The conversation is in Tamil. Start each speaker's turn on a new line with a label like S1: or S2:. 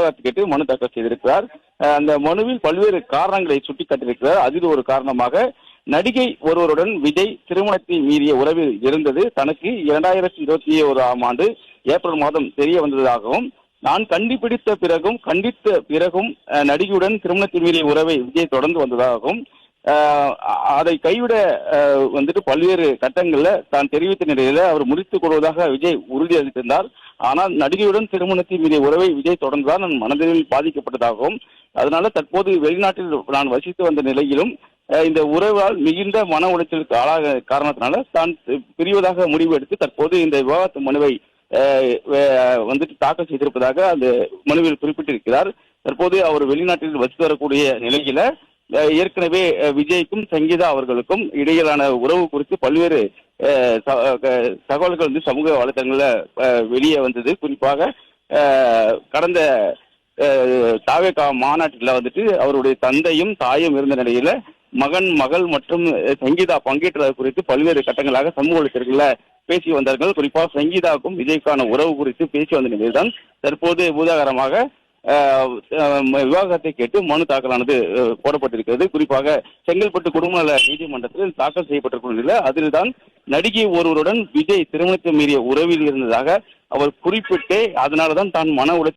S1: விவாகரத்து கேட்டு மனு தாக்கல் செய்திருக்கிறார். அந்த மனுவில் பல்வேறு காரணங்களை சுட்டிக்காட்டியிருக்கிறார். அதில் ஒரு காரணமாக நடிகை ஒருவருடன் விஜய் திருமணத்தை மீறிய உறவில் இருந்தது தனக்கு 2021ஆம் ஆண்டு ஏப்ரல் மாதம் தெரிய வந்ததாகவும், நான் கண்டித்த பிறகும் நடிகையுடன் திருமணத்தை மீறிய உறவை விஜய் தொடர்ந்து வந்ததாகவும், அதை கைவிட பல்வேறு கட்டங்கள்ல தான் தெரிவித்த நிலையில அவர் முடித்துக் கொள்வதாக விஜய் உறுதியளித்திருந்தார். ஆனால் நடிகையுடன் திருமணத்தை மீறிய உறவை விஜய் தொடர்ந்துதான் நான் மனதில் பாதிக்கப்பட்டதாகவும், அதனால தற்போது வெளிநாட்டில் நான் வசித்து வந்த நிலையிலும் இந்த உறவால் மிகுந்த மன உளைச்சலுக்கு ஆளாக காரணத்தினால தான் பிரிவதாக முடிவு எடுத்து தற்போது இந்த விவாகரத்து மனுவை தாக்கல் செய்திருப்பதாக அந்த மனுவில் குறிப்பிட்டிருக்கிறார். தற்போது அவர் வெளிநாட்டில் வசித்து வரக்கூடிய நிலையில ஏற்கனவே விஜய்க்கும் சங்கீதா அவர்களுக்கும் இடையிலான உறவு குறித்து பல்வேறு தகவல்கள் சமூக வலைதளங்கள்ல வெளியே வந்தது. குறிப்பாக கடந்த தாவேகா மாநாட்டில் அவருடைய தந்தையும் தாயும் இருந்த நிலையில மகள் மற்றும் சங்கீதா பங்கேற்றது குறித்து பல்வேறு கட்டங்களாக சமூக வலைதளங்கள்ல பேசி வந்தார்கள். குறிப்பாக சங்கீதாவுக்கும் விஜய்க்கான உறவு குறித்து பேசி வந்த நிலையில்தான் தற்போது பூதாகரமாக விவாகரத்தை கேட்டு மனு தாக்கலானது போடப்பட்டிருக்கிறது. குறிப்பாக செங்கல்பட்டு குடும்ப நல நீதிமன்றத்தில் தாக்கல் செய்யப்பட்டிருக்கும் நிலையில் அதில்தான் நடிகை ஒருவருடன் விஜய் திருமணத்தை மீறிய உறவில் இருந்ததாக அவர் குறிப்பிட்டே அதனால்தான் தான் மன உளைச்சல்